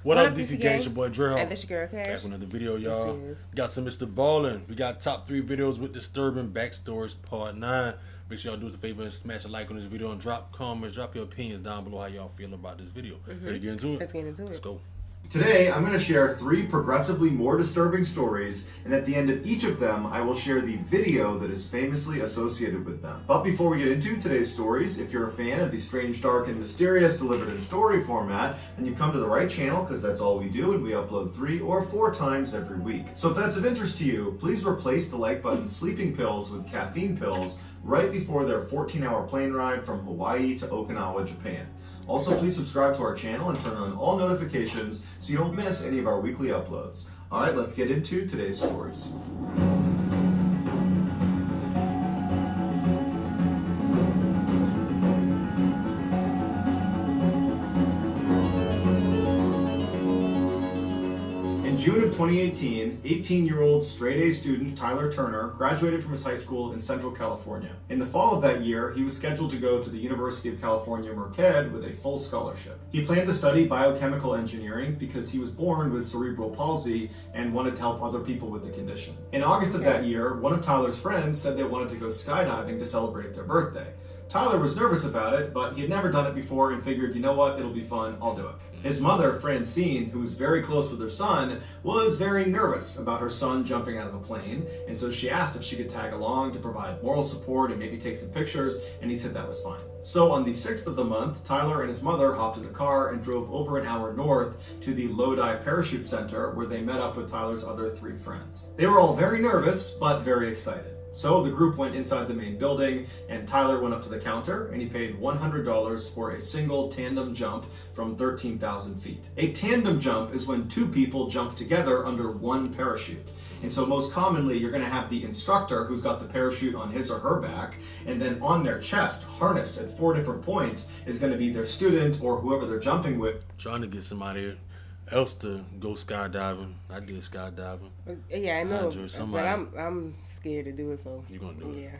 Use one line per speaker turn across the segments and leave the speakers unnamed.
What up, DC Gang? It's your boy Dre.
And this your girl Cash.
Back with another video, y'all.
Yes,
We got some MrBallen. We got top 3 videos with disturbing backstories, part 9. Make sure y'all do us a favor and smash a like on this video and drop comments, drop your opinions down below how y'all feel about this video. Ready to get into it?
Let's get into it.
Let's go.
Today, I'm going to share 3 progressively more disturbing stories, and at the end of each of them, I will share the video that is famously associated with them. But before we get into today's stories, if you're a fan of the strange, dark, and mysterious delivered in story format, then you've come to the right channel, because that's all we do, and we upload 3 or 4 times every week. So if that's of interest to you, please replace the like button's sleeping pills with caffeine pills right before their 14-hour plane ride from Hawaii to Okinawa, Japan. Also, please subscribe to our channel and turn on all notifications so you don't miss any of our weekly uploads. Alright, let's get into today's stories. In June of 2018, 18-year-old straight-A student Tyler Turner graduated from his high school in Central California. In the fall of that year, he was scheduled to go to the University of California, Merced with a full scholarship. He planned to study biochemical engineering because he was born with cerebral palsy and wanted to help other people with the condition. In August of that year, one of Tyler's friends said they wanted to go skydiving to celebrate their birthday. Tyler was nervous about it, but he had never done it before and figured, you know what, it'll be fun, I'll do it. His mother, Francine, who was very close with her son, was very nervous about her son jumping out of a plane, and so she asked if she could tag along to provide moral support and maybe take some pictures, and he said that was fine. So on the 6th of the month, Tyler and his mother hopped in a car and drove over an hour north to the Lodi Parachute Center, where they met up with Tyler's other 3 friends. They were all very nervous, but very excited. So the group went inside the main building, and Tyler went up to the counter, and he paid $100 for a single tandem jump from 13,000 feet. A tandem jump is when 2 people jump together under one parachute. And so most commonly, you're going to have the instructor who's got the parachute on his or her back, and then on their chest, harnessed at 4 different points, is going to be their student or whoever they're jumping with.
Trying to get somebody else to go skydiving. I did skydiving.
Yeah, I know,
somebody.
but I'm scared to do it, so.
You're going to do it.
Yeah.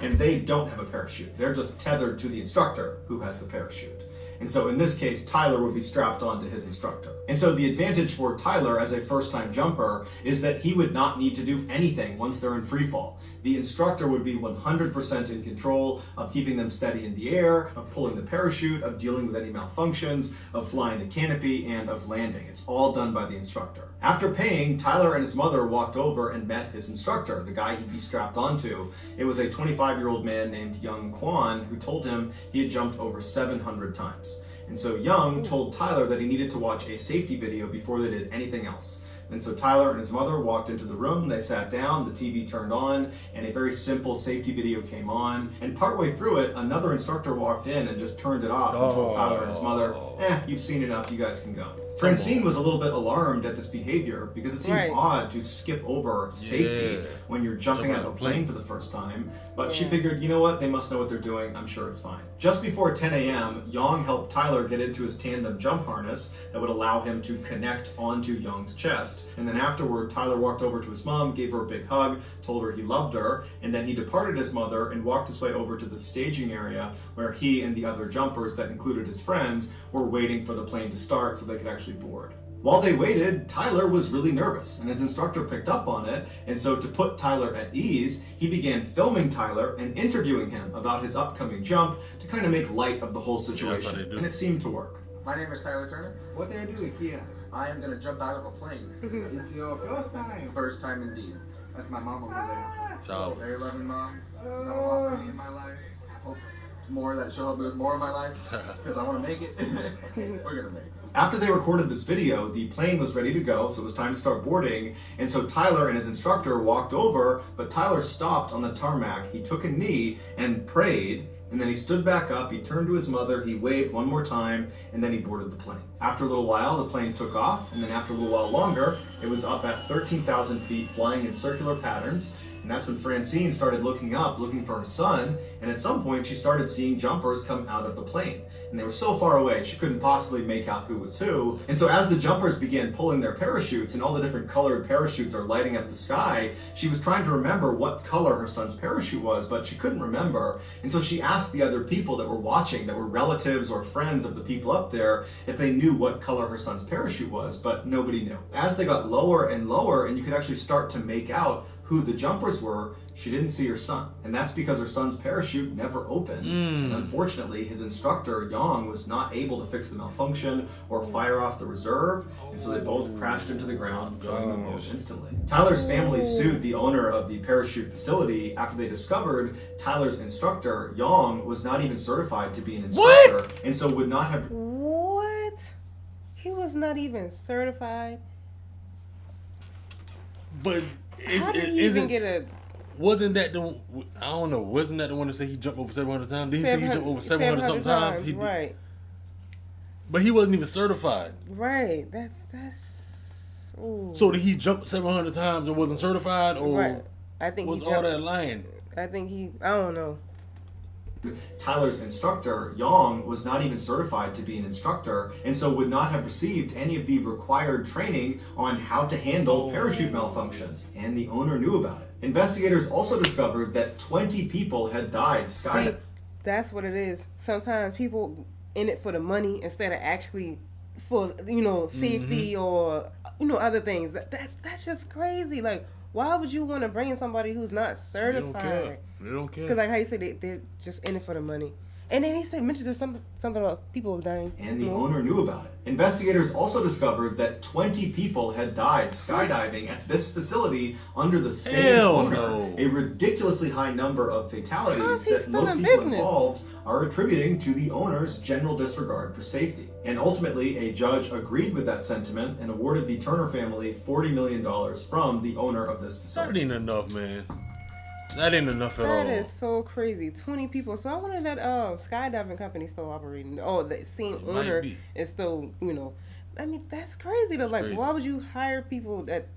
And they don't have a parachute. They're just tethered to the instructor who has the parachute. And so in this case, Tyler would be strapped onto his instructor. And so the advantage for Tyler as a first-time jumper is that he would not need to do anything once they're in free fall. The instructor would be 100% in control of keeping them steady in the air, of pulling the parachute, of dealing with any malfunctions, of flying the canopy, and of landing. It's all done by the instructor. After paying, Tyler and his mother walked over and met his instructor, the guy he'd be strapped onto. It was a 25-year-old man named Young Kwan who told him he had jumped over 700 times. And so Young told Tyler that he needed to watch a safety video before they did anything else. And so Tyler and his mother walked into the room, they sat down, the TV turned on, and a very simple safety video came on. And partway through it, another instructor walked in and just turned it off and told Tyler and his mother, you've seen enough, you guys can go. Francine was a little bit alarmed at this behavior because it seemed odd to skip over safety when you're jumping out of a plane for the first time. But she figured, you know what, they must know what they're doing, I'm sure it's fine. Just before 10 a.m., Young helped Tyler get into his tandem jump harness that would allow him to connect onto Young's chest. And then afterward, Tyler walked over to his mom, gave her a big hug, told her he loved her, and then he departed his mother and walked his way over to the staging area where he and the other jumpers, that included his friends, were waiting for the plane to start so they could actually board. While they waited, Tyler was really nervous, and his instructor picked up on it, and so to put Tyler at ease, he began filming Tyler and interviewing him about his upcoming jump to kind of make light of the whole situation, and it seemed to work.
My name is Tyler Turner.
What they do here?
I am going to jump out of a plane.
It's your first time.
First time indeed. That's my mom over there.
Tyler.
Very loving mom. Got a lot for me in my life. Hope more that she'll help me with more of my life, because I want to make it. We're going to make it.
After they recorded this video, the plane was ready to go, so it was time to start boarding, and so Tyler and his instructor walked over, but Tyler stopped on the tarmac, he took a knee and prayed, and then he stood back up, he turned to his mother, he waved one more time, and then he boarded the plane. After a little while, the plane took off, and then after a little while longer, it was up at 13,000 feet flying in circular patterns, and And that's when Francine started looking for her son, and at some point she started seeing jumpers come out of the plane. And they were so far away she couldn't possibly make out who was who. And so as the jumpers began pulling their parachutes and all the different colored parachutes are lighting up the sky, she was trying to remember what color her son's parachute was, but she couldn't remember. And so she asked the other people that were watching, that were relatives or friends of the people up there, if they knew what color her son's parachute was, but nobody knew. As they got lower and lower and you could actually start to make out who the jumpers were, she didn't see her son. And that's because her son's parachute never opened. And unfortunately, his instructor, Yang, was not able to fix the malfunction or fire off the reserve. And so they both crashed into the ground, killing them both instantly. Tyler's family sued the owner of the parachute facility after they discovered Tyler's instructor, Yang, was not even certified to be an instructor. And so would not have...
What? He was not even certified?
But
how did he even get a...
Wasn't that the one, I don't know, wasn't that the one that said he jumped over 700 times? Did he say he jumped over 700 something times? He
right.
But he wasn't even certified.
Right. That's... Ooh.
So did he jump 700 times and wasn't certified? Or
right. I think
was
he
all
jumped,
that lying?
I think he... I don't know.
Tyler's instructor, Yang, was not even certified to be an instructor, and so would not have received any of the required training on how to handle parachute malfunctions, and the owner knew about it. Investigators also discovered that 20 people had died skydiving.
See, that's what it is. Sometimes people in it for the money instead of actually for, safety or, other things. That's just crazy. Like, why would you want to bring in somebody who's not certified?
They don't care.
Because, like how you said, they're just in it for the money. And then he mentioned there's something about people dying.
And the owner knew about it. Investigators also discovered that 20 people had died skydiving at this facility under the same owner. A ridiculously high number of fatalities that most people involved are attributing to the owner's general disregard for safety. And ultimately, a judge agreed with that sentiment and awarded the Turner family $40 million from the owner of this facility.
That ain't enough, man. That ain't enough at all.
That is so crazy. 20 people. So I wonder if that skydiving company still operating. Oh, the same owner is still, I mean, that's crazy. Why would you hire people that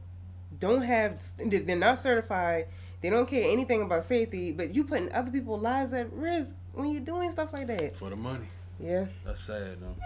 don't have, they're not certified, they don't care anything about safety, but you putting other people's lives at risk when you're doing stuff like that?
For the money.
Yeah.
That's sad, though.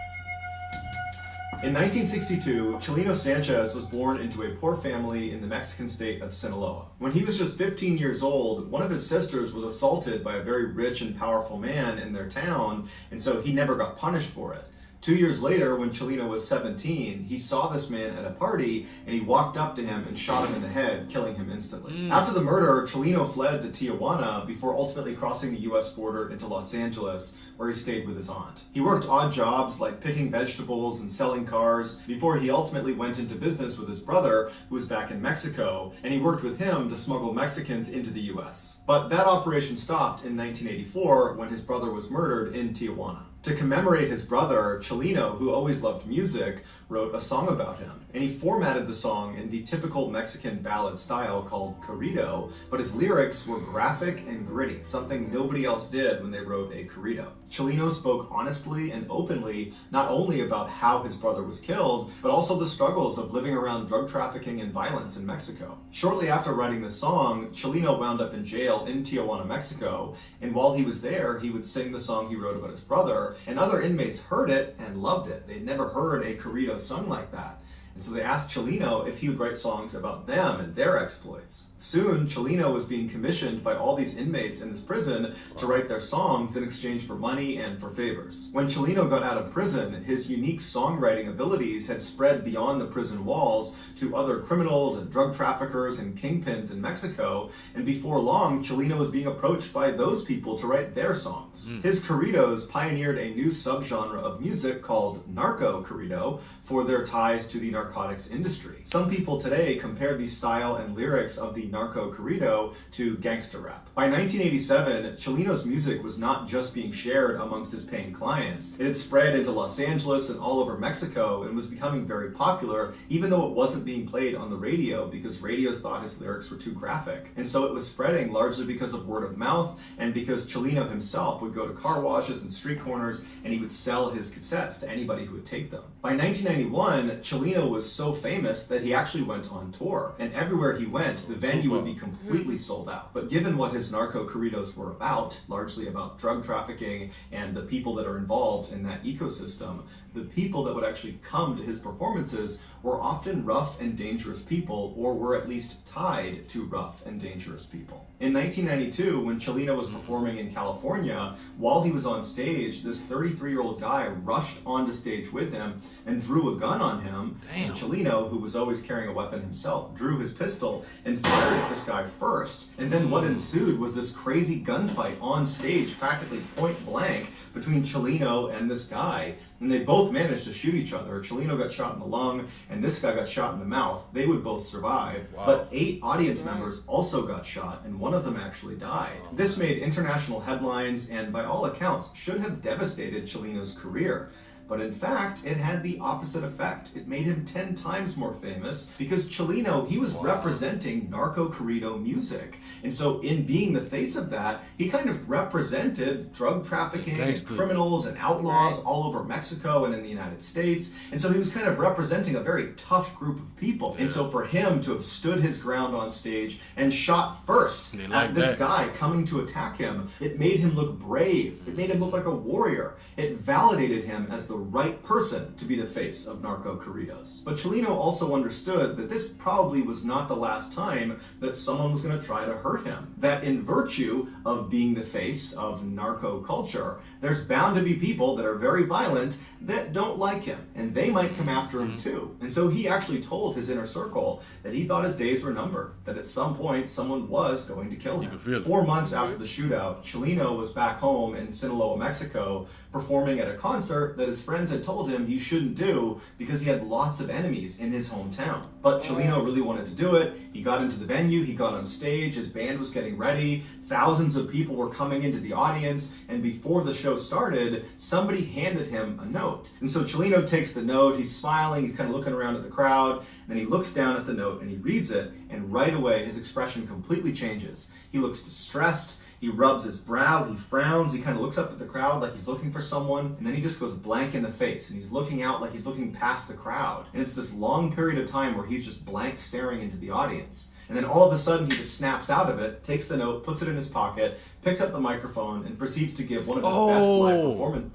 In 1962, Chelino Sanchez was born into a poor family in the Mexican state of Sinaloa. When he was just 15 years old, one of his sisters was assaulted by a very rich and powerful man in their town, and so he never got punished for it. 2 years later, when Chelino was 17, he saw this man at a party, and he walked up to him and shot him in the head, killing him instantly. After the murder, Chelino fled to Tijuana before ultimately crossing the U.S. border into Los Angeles, where he stayed with his aunt. He worked odd jobs like picking vegetables and selling cars before he ultimately went into business with his brother, who was back in Mexico, and he worked with him to smuggle Mexicans into the U.S. But that operation stopped in 1984 when his brother was murdered in Tijuana. To commemorate his brother, Chelino, who always loved music, wrote a song about him. And he formatted the song in the typical Mexican ballad style called corrido, but his lyrics were graphic and gritty, something nobody else did when they wrote a corrido. Chelino spoke honestly and openly, not only about how his brother was killed, but also the struggles of living around drug trafficking and violence in Mexico. Shortly after writing the song, Chelino wound up in jail in Tijuana, Mexico, and while he was there, he would sing the song he wrote about his brother, and other inmates heard it and loved it. They'd never heard a corrido sung like that. And so they asked Chelino if he would write songs about them and their exploits. Soon, Chelino was being commissioned by all these inmates in this prison to write their songs in exchange for money and for favors. When Chelino got out of prison, his unique songwriting abilities had spread beyond the prison walls to other criminals and drug traffickers and kingpins in Mexico, and before long, Chelino was being approached by those people to write their songs. His corridos pioneered a new subgenre of music called narco corrido for their ties to the narcotics industry. Some people today compare the style and lyrics of the narco corrido to gangster rap. By 1987, Chelino's music was not just being shared amongst his paying clients. It had spread into Los Angeles and all over Mexico and was becoming very popular, even though it wasn't being played on the radio because radios thought his lyrics were too graphic. And so it was spreading largely because of word of mouth and because Chelino himself would go to car washes and street corners and he would sell his cassettes to anybody who would take them. By 1991, Chelino was was so famous that he actually went on tour. And everywhere he went, the venue would be completely sold out. But given what his narco corridos were about, largely about drug trafficking and the people that are involved in that ecosystem, the people that would actually come to his performances were often rough and dangerous people, or were at least tied to rough and dangerous people. In 1992, when Chelino was performing in California, while he was on stage, this 33-year-old guy rushed onto stage with him and drew a gun on him.
Damn.
And Chelino, who was always carrying a weapon himself, drew his pistol and fired at this guy first. And then what ensued was this crazy gunfight on stage, practically point blank, between Chelino and this guy. And they both managed to shoot each other. Chelino got shot in the lung, and this guy got shot in the mouth. They would both survive. Wow. But 8 audience members also got shot, and one of them actually died. This made international headlines, and by all accounts, should have devastated Chelino's career. But in fact, it had the opposite effect. It made him 10 times more famous because Chelino, he was representing narco corrido music. And so in being the face of that, he kind of represented drug trafficking and criminals and outlaws all over Mexico and in the United States. And so he was kind of representing a very tough group of people. And so for him to have stood his ground on stage and shot first at this guy coming to attack him, it made him look brave. It made him look like a warrior. It validated him as the right person to be the face of narco corridos. But Chelino also understood that this probably was not the last time that someone was going to try to hurt him. That in virtue of being the face of narco culture, there's bound to be people that are very violent that don't like him, and they might come after him too. And so he actually told his inner circle that he thought his days were numbered, that at some point someone was going to kill him. 4 months after the shootout, Chelino was back home in Sinaloa, Mexico, performing at a concert that his friends had told him he shouldn't do because he had lots of enemies in his hometown. But Chelino really wanted to do it. He got into the venue, he got on stage, his band was getting ready, thousands of people were coming into the audience, and before the show started, somebody handed him a note. And so Chelino takes the note, he's smiling, he's kind of looking around at the crowd, then he looks down at the note and he reads it, and right away his expression completely changes. He looks distressed, he rubs his brow, he frowns, he kind of looks up at the crowd like he's looking for someone, and then he just goes blank in the face, and he's looking out like he's looking past the crowd. And it's this long period of time where he's just blank staring into the audience. And then all of a sudden he just snaps out of it, takes the note, puts it in his pocket, picks up the microphone, and proceeds to give one of his best live performances.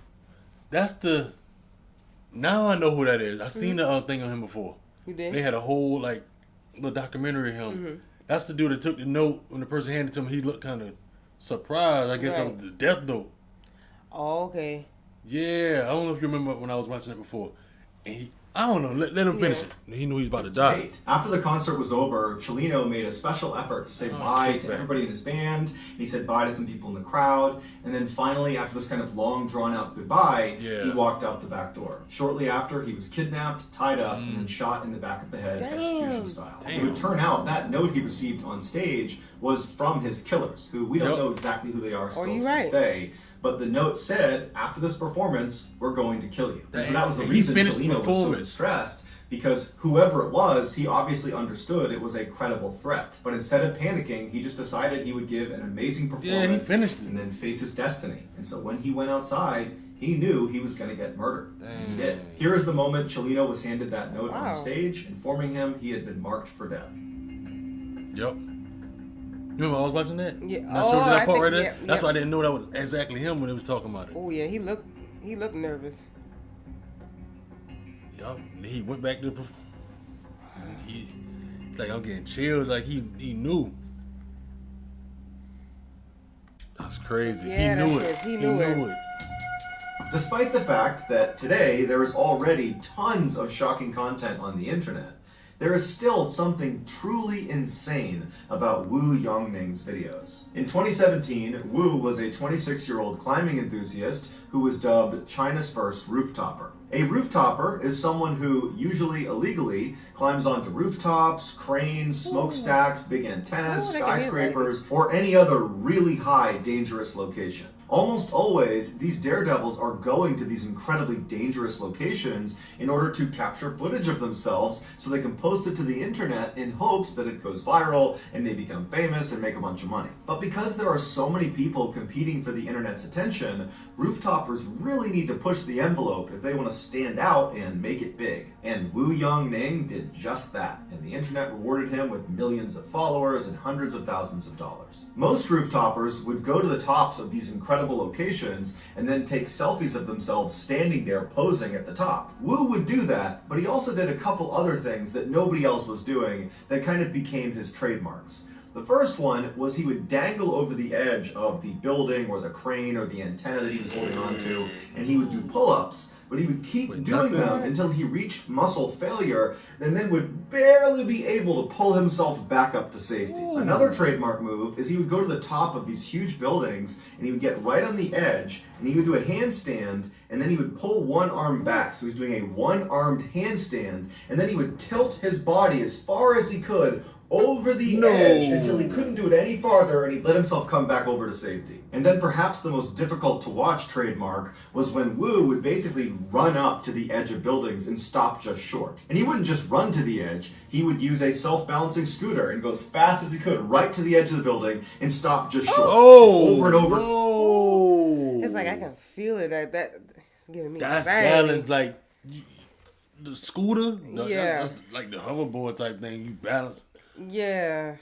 That's the... Now I know who that is. I seen the thing on him before.
You did?
They had a whole, like, little documentary of him. That's the dude that took the note. When the person handed it to him, he looked kind of surprised. I guess on the death note.
Oh, okay.
Yeah, I don't know if you remember when I was watching it before. And he, I don't know, let him finish it. He knew he was about to die.
After the concert was over, Chelino made a special effort to say bye to everybody in his band. And he said bye to some people in the crowd. And then finally, after this kind of long, drawn-out goodbye, he walked out the back door. Shortly after, he was kidnapped, tied up, and then shot in the back of the head, execution style. It would turn out that note he received on stage was from his killers, who we don't know exactly who they are still to this day. But the note said, after this performance, we're going to kill you. And so that was the reason Chelino was so distressed, because whoever it was, he obviously understood it was a credible threat. But instead of panicking, he just decided he would give an amazing performance and then face his destiny. And so when he went outside, he knew he was going to get murdered. And he did. Here is the moment Chelino was handed that note on stage, informing him he had been marked for death.
Yep. You remember I was watching that?
Yeah.
I showed you that part right there? That's why I didn't know that was exactly him when he was talking about it.
Oh, yeah. He looked nervous.
Yup. He went back to he's like, I'm getting chills. Like, he knew. That's crazy.
Yeah,
he knew it.
He knew it.
Despite the fact that today there is already tons of shocking content on the internet, there is still something truly insane about Wu Yongning's videos. In 2017, Wu was a 26-year-old climbing enthusiast who was dubbed China's first rooftopper. A rooftopper is someone who, usually illegally, climbs onto rooftops, cranes, smokestacks, big antennas, skyscrapers, or any other really high, dangerous location. Almost always, these daredevils are going to these incredibly dangerous locations in order to capture footage of themselves so they can post it to the internet in hopes that it goes viral and they become famous and make a bunch of money. But because there are so many people competing for the internet's attention, rooftoppers really need to push the envelope if they want to stand out and make it big. And Wu Yongning did just that, and the internet rewarded him with millions of followers and hundreds of thousands of dollars. Most rooftoppers would go to the tops of these incredible locations and then take selfies of themselves standing there posing at the top. Wu would do that, but he also did a couple other things that nobody else was doing that kind of became his trademarks. The first one was he would dangle over the edge of the building or the crane or the antenna that he was holding onto, and he would do pull-ups, but he would keep doing them until he reached muscle failure and then would barely be able to pull himself back up to safety. Another trademark move is he would go to the top of these huge buildings and he would get right on the edge and he would do a handstand and then he would pull one arm back. So he's doing a one-armed handstand and then he would tilt his body as far as he could over the edge until he couldn't do it any farther and he let himself come back over to safety. And then perhaps the most difficult to watch trademark was when Wu would basically run up to the edge of buildings and stop just short. And he wouldn't just run to the edge, he would use a self-balancing scooter and go as fast as he could right to the edge of the building and stop just short. Over and over.
It's like I can feel it. That's giving me
That's
anxiety.
balance, like the scooter.
Yeah.
That's like the hoverboard type thing. You balance.
Yeah.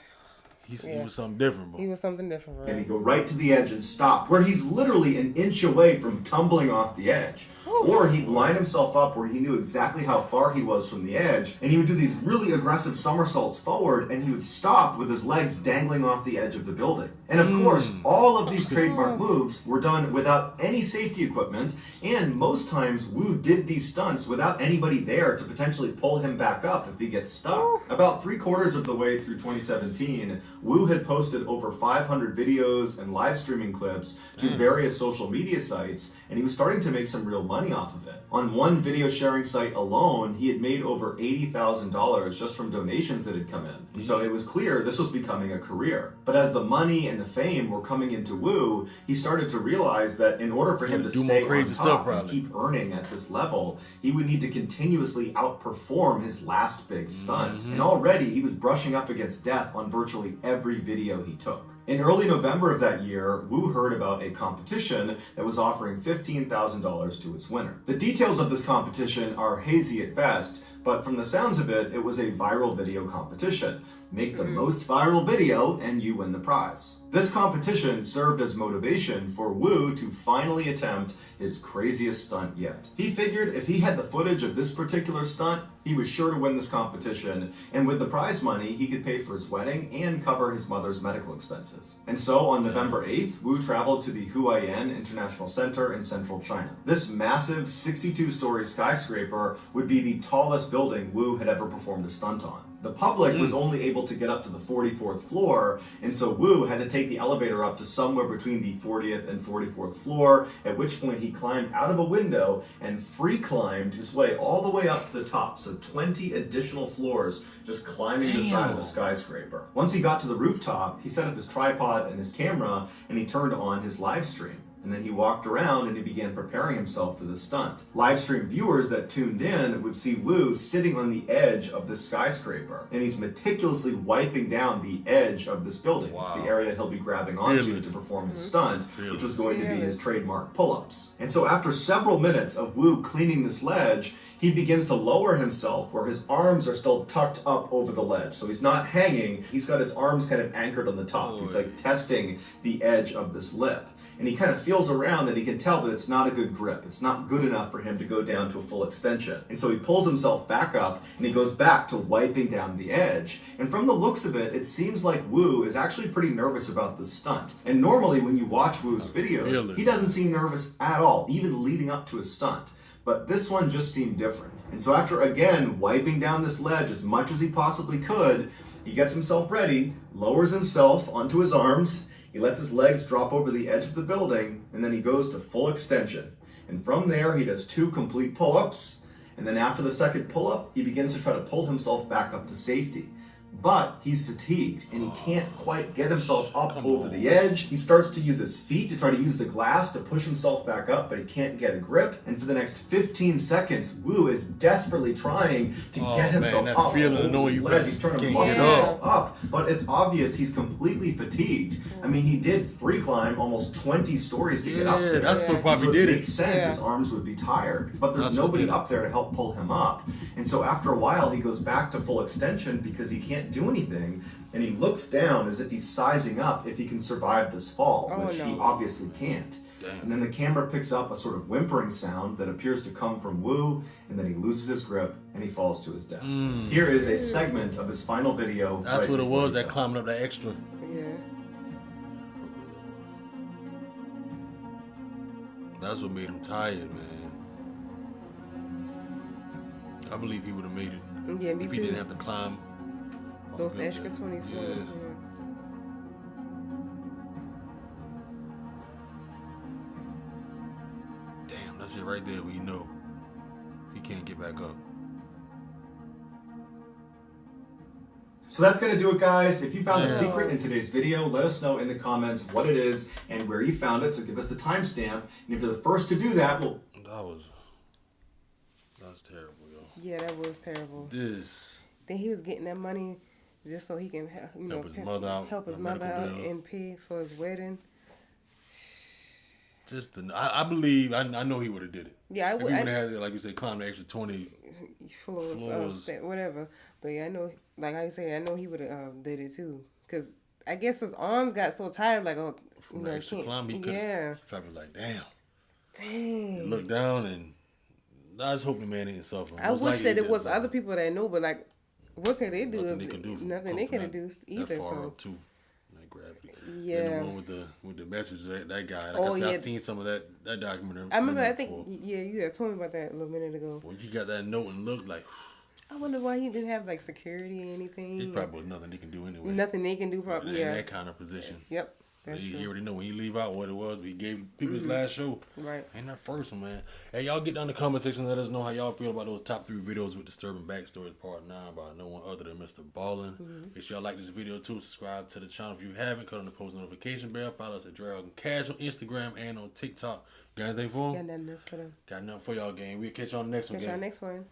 He was something different, bro.
He was something different, right?
And he'd go right to the edge and stop, where he's literally an inch away from tumbling off the edge. Or he'd line himself up where he knew exactly how far he was from the edge, and he would do these really aggressive somersaults forward, and he would stop with his legs dangling off the edge of the building. And of course, all of these trademark moves were done without any safety equipment, and most times Wu did these stunts without anybody there to potentially pull him back up if he gets stuck. About 3/4 of the way through 2017, Wu had posted over 500 videos and live streaming clips to various social media sites, and he was starting to make some real money off of it. On one video sharing site alone, he had made over $80,000 just from donations that had come in. So it was clear this was becoming a career. But as the money and the fame were coming into Wu, he started to realize that in order for him to stay on top and keep earning at this level, he would need to continuously outperform his last big stunt. And already he was brushing up against death on virtually every video he took. In early November of that year, Wu heard about a competition that was offering $15,000 to its winner. The details of this competition are hazy at best, but from the sounds of it, it was a viral video competition. Make the most viral video and you win the prize. This competition served as motivation for Wu to finally attempt his craziest stunt yet. He figured if he had the footage of this particular stunt, he was sure to win this competition, and with the prize money, he could pay for his wedding and cover his mother's medical expenses. And so on November 8th, Wu traveled to the Huaiyan International Center in central China. This massive 62-story skyscraper would be the tallest building Wu had ever performed a stunt on. The public was only able to get up to the 44th floor, and so Wu had to take the elevator up to somewhere between the 40th and 44th floor, at which point he climbed out of a window and free climbed his way all the way up to the top, so 20 additional floors just climbing the side of the skyscraper. Once he got to the rooftop, he set up his tripod and his camera, and he turned on his live stream. And then he walked around and he began preparing himself for the stunt. Live stream viewers that tuned in would see Wu sitting on the edge of the skyscraper, and he's meticulously wiping down the edge of this building. It's the area he'll be grabbing onto to perform his stunt, which was going to be his trademark pull-ups. And so after several minutes of Wu cleaning this ledge, he begins to lower himself where his arms are still tucked up over the ledge. So he's not hanging, he's got his arms kind of anchored on the top. He's like testing the edge of this lip. And he kind of feels around and he can tell that it's not a good grip. It's not good enough for him to go down to a full extension. And so he pulls himself back up and he goes back to wiping down the edge. And from the looks of it, it seems like Wu is actually pretty nervous about this stunt. And normally when you watch Wu's videos, he doesn't seem nervous at all, even leading up to his stunt. But this one just seemed different. And so after again wiping down this ledge as much as he possibly could, he gets himself ready, lowers himself onto his arms, he lets his legs drop over the edge of the building, and then he goes to full extension. And from there, he does 2 complete pull-ups, and then after the second pull-up, he begins to try to pull himself back up to safety. But he's fatigued and he can't quite get himself up over the edge. He starts to use his feet to try to use the glass to push himself back up, but he can't get a grip. And for the next 15 seconds, Wu is desperately trying to get himself up over this ledge. He's trying to muscle himself up, but it's obvious he's completely fatigued. I mean, he did free climb almost 20 stories to get up there.
That's what probably
so
did
it makes sense his arms would be tired, but there's nobody up there to help pull him up. And so after a while, he goes back to full extension because he can't do anything, and he looks down as if he's sizing up if he can survive this fall, which he obviously can't. And then the camera picks up a sort of whimpering sound that appears to come from Wu, and then he loses his grip and he falls to his death. Here is a segment of his final video.
That's what it was, that climbing up that extra.
Yeah.
That's what made him tired, man. I believe he would have made it.
Yeah, me
if
too.
he didn't have to climb
those extra 20 floors. Yeah.
Damn, that's it right there. We know he can't get back up.
So that's going to do it, guys. If you found a secret in today's video, let us know in the comments what it is and where you found it. So give us the timestamp. And if you're the first to do that, well...
That was terrible, yo.
Yeah, that was terrible. Then he was getting that money just so he can,
help his mother out,
and pay for his wedding.
I believe, I know he would have did it.
Yeah, I would.
If he would have had, like you said, climbed the extra 20
floors. Whatever. But yeah, I know, like I say, I know he would have did it too. Because I guess his arms got so tired, like,
from the extra climb, he could have probably like, damn.
Dang.
Look down, and I just hope the man ain't suffering.
I wish that it was other people that knew, but like, what could they do?
Nothing they could do.
Nothing they could do either.
That far
so.
up too. That gravity.
Yeah.
And the one with the message, that guy. Like I said, I've seen some of that documentary.
I remember. I think you had told me about that a little minute ago.
Well, you got that note and looked like.
I wonder why he didn't have like security or anything.
It's probably nothing they can do anyway.
Nothing they can do, probably.
In that kind of position.
Yep.
You already know when you leave out what it was. We gave people his last show.
Right.
Ain't that first one, man. Hey, y'all get down in the comment section and let us know how y'all feel about those top 3 videos with disturbing backstories part 9 by no one other than MrBallen. Make sure y'all like this video too. Subscribe to the channel if you haven't. Click on the post notification bell. Follow us at Dragon Cash on Instagram and on TikTok. Got anything for them?
Got nothing else for them.
Got nothing for y'all, gang. We'll catch y'all on the next one, gang.
Catch y'all next one.